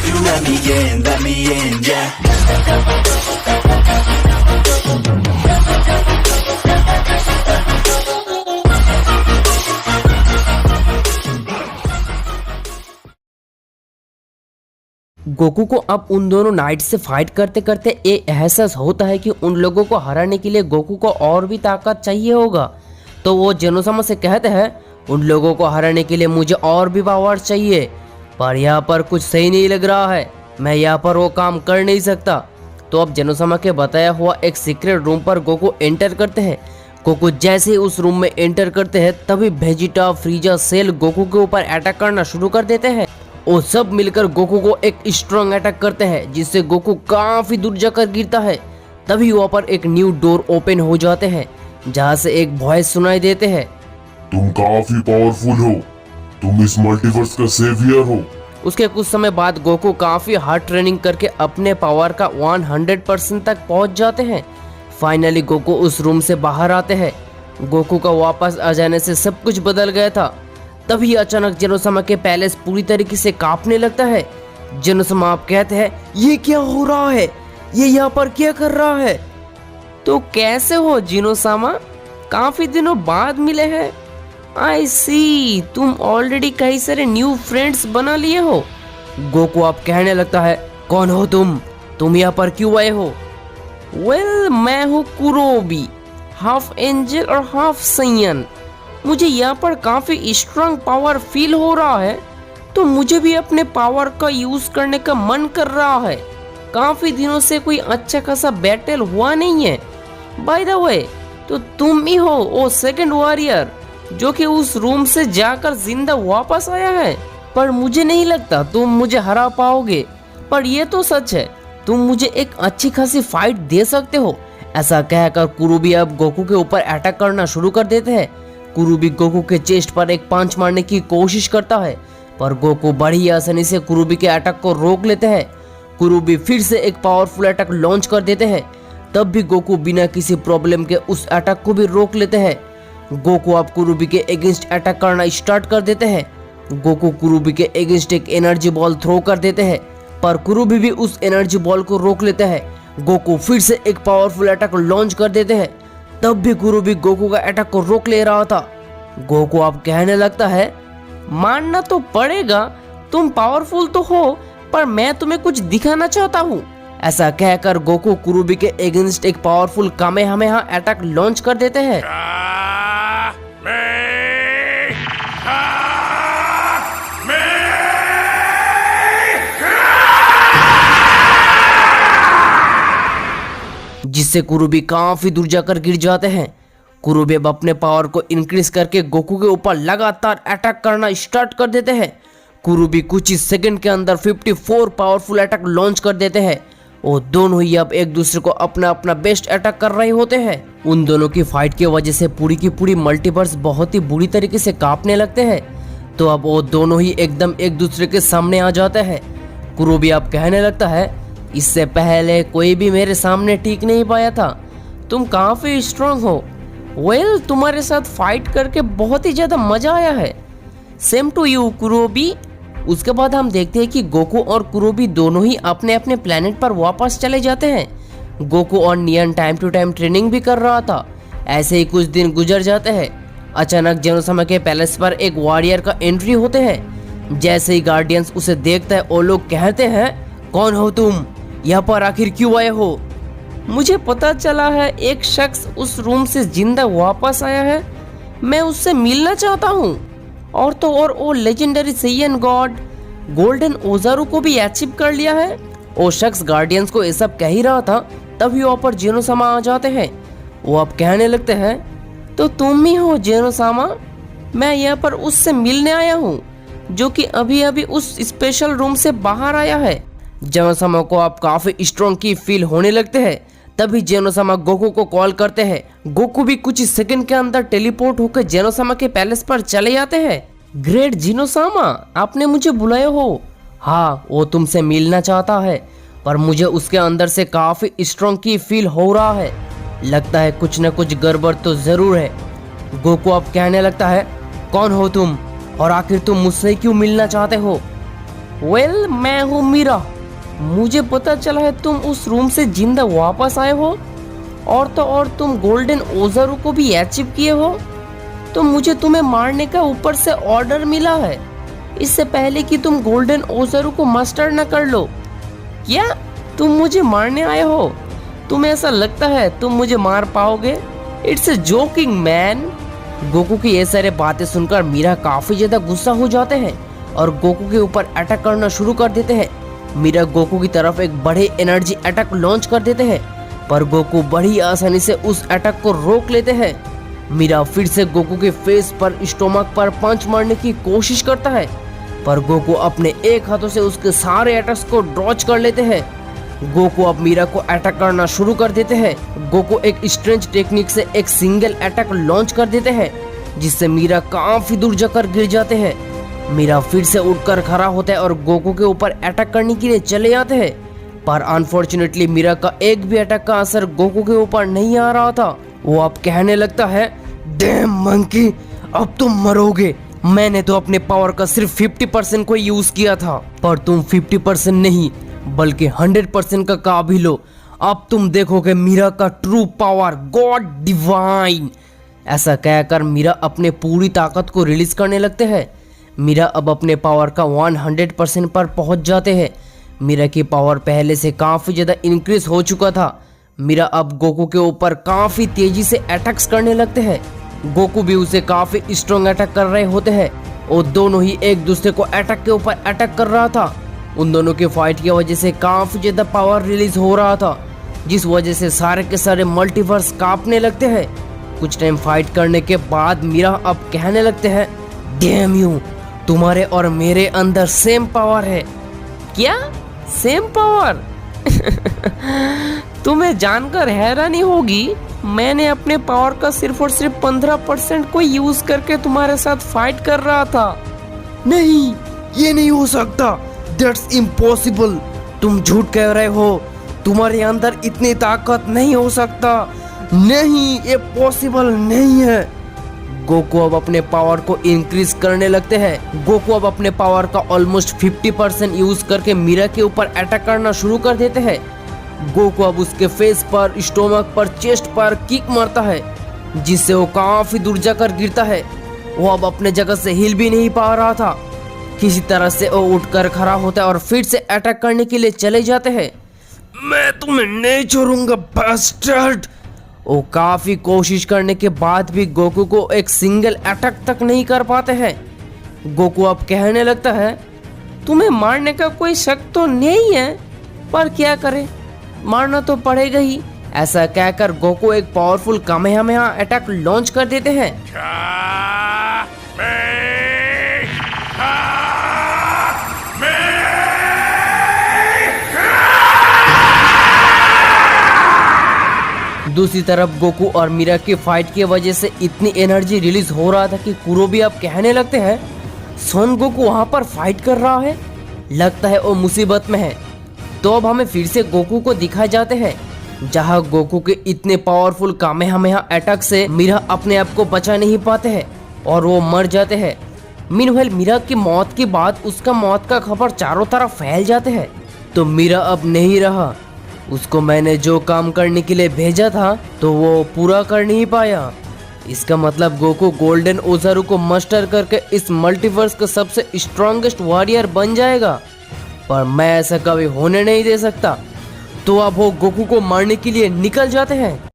you let me in, yeah. Goku को अब उन दोनों नाइट से फाइट करते करते ये एहसास होता है कि उन लोगों को हराने के लिए गोकू को और भी ताकत चाहिए होगा। तो वो जेनोसामा से कहते हैं उन लोगों को हराने के लिए मुझे और भी पावर चाहिए, पर यहाँ पर कुछ सही नहीं लग रहा है, मैं यहाँ पर वो काम कर नहीं सकता। तो अब जेनोसामा के बताया हुआ एक सीक्रेट रूम पर गोकू एंटर करते हैं। गोकू जैसे ही उस रूम में एंटर करते हैं तभी वेजिटा, फ्रीजा, सेल गोकू के ऊपर अटैक करना शुरू कर देते हैं। वो सब मिलकर गोकू को एक स्ट्रॉन्ग अटैक करते हैं जिससे गोकू काफी दूर जाकर गिरता है। तभी वहाँ पर एक न्यू डोर ओपन हो जाते हैं जहाँ से एक वॉइस सुनाई देते हैं, तुम काफी पावरफुल हो, तुम इस मल्टीवर्स का सेवियर हो। उसके कुछ समय बाद गोकू काफी हार्ड ट्रेनिंग करके अपने पावर का 100% तक पहुंच जाते हैं। फाइनली गोकू उस रूम से बाहर आते हैं। गोकू का वापस आ जाने से सब कुछ बदल गया था। तभी अचानक जेनोसामा के पैलेस पूरी तरीके से कांपने लगता है। जेनोसामा आप कहते हैं ये क्या हो रहा है, ये यहाँ पर क्या कर रहा है। तो कैसे हो जेनोसामा, काफी दिनों बाद मिले हैं। आई सी, तुम ऑलरेडी कई सारे न्यू फ्रेंड्स बना लिए हो। गोकू आप कहने लगता है कौन हो तुम यहाँ पर क्यों आए हो। वेल, मैं हूँ कुरोबी, हाफ एंजल और हाफ सैयन। मुझे यहाँ पर काफी स्ट्रांग पावर फील हो रहा है, तो मुझे भी अपने पावर का यूज करने का मन कर रहा है। काफी दिनों से कोई अच्छा खासा बैटल हुआ नहीं है। बाय द वे, तो तुम ही हो वो सेकंड वॉरियर जो कि उस रूम से जाकर जिंदा वापस आया है। पर मुझे नहीं लगता तुम मुझे हरा पाओगे, पर ये तो सच है तुम मुझे एक अच्छी खासी फाइट दे सकते हो। ऐसा कहकर कुरुबी अब गोकू के ऊपर अटैक करना शुरू कर देते हैं। कुरुबी गोकू के चेस्ट पर एक पंच मारने की कोशिश करता है, पर गोकू बड़ी आसानी से कुरुबी के अटैक को रोक लेते हैं। कुरुबी फिर से एक पावरफुल अटैक लॉन्च कर देते हैं, तब भी गोकू बिना किसी प्रॉब्लम के उस अटैक को भी रोक लेते हैं। गोकू अब कुरुबी के अगेंस्ट अटैक करना स्टार्ट कर देते हैं। गोकू कुरुबी के अगेंस्ट एक एनर्जी बॉल थ्रो कर देते हैं, पर कुरुबी भी उस एनर्जी बॉल को रोक लेते हैं। गोकू फिर से एक पावरफुल अटैक लॉन्च कर देते हैं, तब भी कुरुबी गोकू का अटैक को रोक ले रहा था। गोकू अब कहने लगता है मानना तो पड़ेगा तुम पावरफुल तो हो, पर मैं तुम्हें कुछ दिखाना चाहता हूँ। ऐसा कहकर गोकू कुरुबी के अगेंस्ट एक पावरफुल कामेहामेहा अटैक लॉन्च कर देते हैं। जिससे कुरुबी काफी दूर जाकर गिर जाते हैं। कुरुबी अब अपने पावर को इंक्रीज करके गोकू के ऊपर लगातार अटैक करना स्टार्ट कर देते हैं। कुरुबी कुछ ही सेकंड के अंदर 54 पावरफुल अटैक लॉन्च कर देते हैं। वो दोनों ही अब एक दूसरे को अपना अपना बेस्ट अटैक कर रहे होते हैं। उन दोनों की फाइट की वजह से पूरी की पूरी मल्टीवर्स बहुत ही बुरी तरीके से कांपने लगते हैं। तो अब वो दोनों ही एकदम एक दूसरे के सामने आ जाते हैं। कुरुबी अब कहने लगता है इससे पहले कोई भी मेरे सामने टिक नहीं पाया था, तुम काफी स्ट्रांग हो। वेल, तुम्हारे साथ फाइट करके बहुत ही ज्यादा मजा आया है। Same to you Kurubi. उसके बाद हम देखते हैं कि गोकू और कुरुबी दोनों ही अपने अपने प्लेनेट पर वापस चले जाते हैं। गोकू और नियन टाइम टू टाइम ट्रेनिंग भी कर रहा था। ऐसे ही कुछ दिन गुजर जाते हैं। अचानक जेनोसामा के पैलेस पर एक वॉरियर का एंट्री होते हैं। जैसे ही गार्डियंस उसे देखता है वो लोग कहते हैं कौन हो तुम, यहाँ पर आखिर क्यों आए हो। मुझे पता चला है एक शख्स उस रूम से जिंदा वापस आया है, मैं उससे मिलना चाहता हूँ। और तो और वो लेजेंडरी सैयन गॉड गोल्डन ओजारू को भी अचीव कर लिया है। वो शख्स गार्डियंस को ये सब कह ही रहा था, तभी वहाँ पर जेनोसामा आ जाते हैं। वो अब कहने लगते हैं तो तुम ही हो जेनोसामा, मैं यहाँ पर उससे मिलने आया हूँ जो कि अभी अभी उस स्पेशल रूम से बाहर आया है। जेनोसामा को अब काफी स्ट्रॉन्ग की फील होने लगते हैं। तभी जेनोसामा गोकू को कॉल करते हैं। गोकू भी कुछ ही सेकंड के अंदर टेलीपोर्ट होकर जेनोसामा के पैलेस पर चले जाते हैं। ग्रेट जेनोसामा, आपने मुझे बुलाया हो। हाँ, वो तुमसे मिलना चाहता है, पर मुझे उसके अंदर से काफी स्ट्रॉन्ग की फील हो रहा है। लगता है कुछ न कुछ गड़बड़ तो जरूर है। गोकू अब कहने लगता है कौन हो तुम और आखिर तुम मुझसे क्यों मिलना चाहते हो। वेल, मैं हूँ मीरा। मुझे पता चला है तुम उस रूम से जिंदा वापस आए हो, और तो और तुम गोल्डन ओजारू को भी अचीव किए हो। तो मुझे तुम्हें मारने का ऊपर से ऑर्डर मिला है, इससे पहले कि तुम गोल्डन ओजारू को मास्टर न कर लो। क्या तुम मुझे मारने आए हो? तुम्हें ऐसा लगता है तुम मुझे मार पाओगे? It's a joking man. Goku की ये सारे बातें सुनकर मीरा काफी ज्यादा गुस्सा हो जाते हैं और गोकू के ऊपर अटैक करना शुरू कर देते हैं। मीरा गोकू की तरफ एक बड़े एनर्जी अटैक लॉन्च कर देते हैं, पर गोकू बड़ी आसानी से उस अटैक को रोक लेते हैं। मीरा फिर से गोकू के फेस पर, स्टोमक पर पंच मारने की कोशिश करता है, पर गोकू अपने एक हाथों से उसके सारे अटैक्स को डॉच कर लेते हैं। गोकू अब मीरा को अटैक करना शुरू कर देते हैं। गोकू एक स्ट्रेंज टेक्निक से एक सिंगल अटैक लॉन्च कर देते हैं, जिससे मीरा काफी दूर जाकर गिर जाते हैं। मीरा फिर से उठकर खड़ा होता है और गोकू के ऊपर अटैक करने के लिए चले जाते हैं, पर अनफॉर्चुनेटली मीरा का एक भी अटैक का असर गोकू के ऊपर नहीं आ रहा था। वो अब कहने लगता है, डैम मंकी, अब तुम मरोगे। मैंने तो अपने पावर का सिर्फ 50% को यूज किया था, पर तुम 50% नहीं बल्कि 100% का काबिल हो। अब तुम देखोगे मीरा का ट्रू पावर, गॉड डिवाइन। ऐसा कहकर मीरा अपने पूरी ताकत को रिलीज करने लगते हैं। मीरा अब अपने पावर का 100% पर पहुंच जाते हैं। मीरा की पावर पहले से काफी ज्यादा इंक्रीज हो चुका था। मीरा अब गोकू के ऊपर काफी तेजी से अटैक्स करने लगते हैं। गोकू भी उसे काफी स्ट्रॉन्ग अटैक कर रहे होते हैं और दोनों ही एक दूसरे को अटैक के ऊपर अटैक कर रहा था। उन दोनों के फाइट की वजह से काफी ज्यादा पावर रिलीज हो रहा था, जिस वजह से सारे के सारे मल्टीवर्स कांपने लगते हैं। कुछ टाइम फाइट करने के बाद मीरा अब कहने लगते हैं, डैम यू, तुम्हारे और मेरे अंदर सेम पावर है। क्या सेम पावर? तुम्हें जानकर हैरानी होगी, मैंने अपने पावर का सिर्फ और सिर्फ 15% को यूज करके तुम्हारे साथ फाइट कर रहा था। नहीं, ये नहीं हो सकता, दैट्स इम्पॉसिबल। तुम झूठ कह रहे हो, तुम्हारे अंदर इतनी ताकत नहीं हो सकता। नहीं, ये पॉसिबल नहीं है। गोकू अब अपने पावर को इंक्रीज करने लगते हैं। गोकू अब अपने पावर का ऑलमोस्ट 50% यूज करके मीरा के ऊपर अटैक करना शुरू कर देते हैं। गोकू अब उसके फेस पर, स्टोमक पर, चेस्ट पर किक मारता है, जिससे वो काफी दूर जाकर गिरता है। वो अब अपने जगह से हिल भी नहीं पा रहा था। किसी तरह से वो उठकर खड़ा होता है और फिर से अटैक करने के लिए चले जाते हैं। मैं तुम्हें नहीं छोड़ूंगा बास्टर्ड। वो काफी कोशिश करने के बाद भी गोकू को एक सिंगल अटैक तक नहीं कर पाते हैं। गोकू अब कहने लगता है, तुम्हें मारने का कोई शक तो नहीं है, पर क्या करे, मारना तो पड़ेगा ही। ऐसा कहकर गोकू एक पावरफुल कामेहामेहा अटैक लॉन्च कर देते हैं। दूसरी तरफ गोकू और मीरा की फाइट की वजह से इतनी एनर्जी रिलीज हो रहा था कि कुरोबी अब कहने लगते हैं, सन गोकू वहां पर फाइट कर रहा है, लगता है वो मुसीबत में है। तो अब हमें फिर से गोकू को दिखाए जाते हैं, जहां गोकू के इतने पावरफुल कामेहामेहा अटैक से मीरा अपने आप को बचा नहीं पाते हैं और वो मर जाते हैं। मीनवाइल मीरा की मौत के बाद उसका मौत का खबर चारों तरफ फैल जाते हैं। तो मीरा अब नहीं रहा। उसको मैंने जो काम करने के लिए भेजा था तो वो पूरा कर नहीं पाया। इसका मतलब गोकू गोल्डन ओजारू को मास्टर करके इस मल्टीवर्स का सबसे स्ट्रॉन्गेस्ट वॉरियर बन जाएगा, पर मैं ऐसा कभी होने नहीं दे सकता। तो अब वो गोकू को मारने के लिए निकल जाते हैं।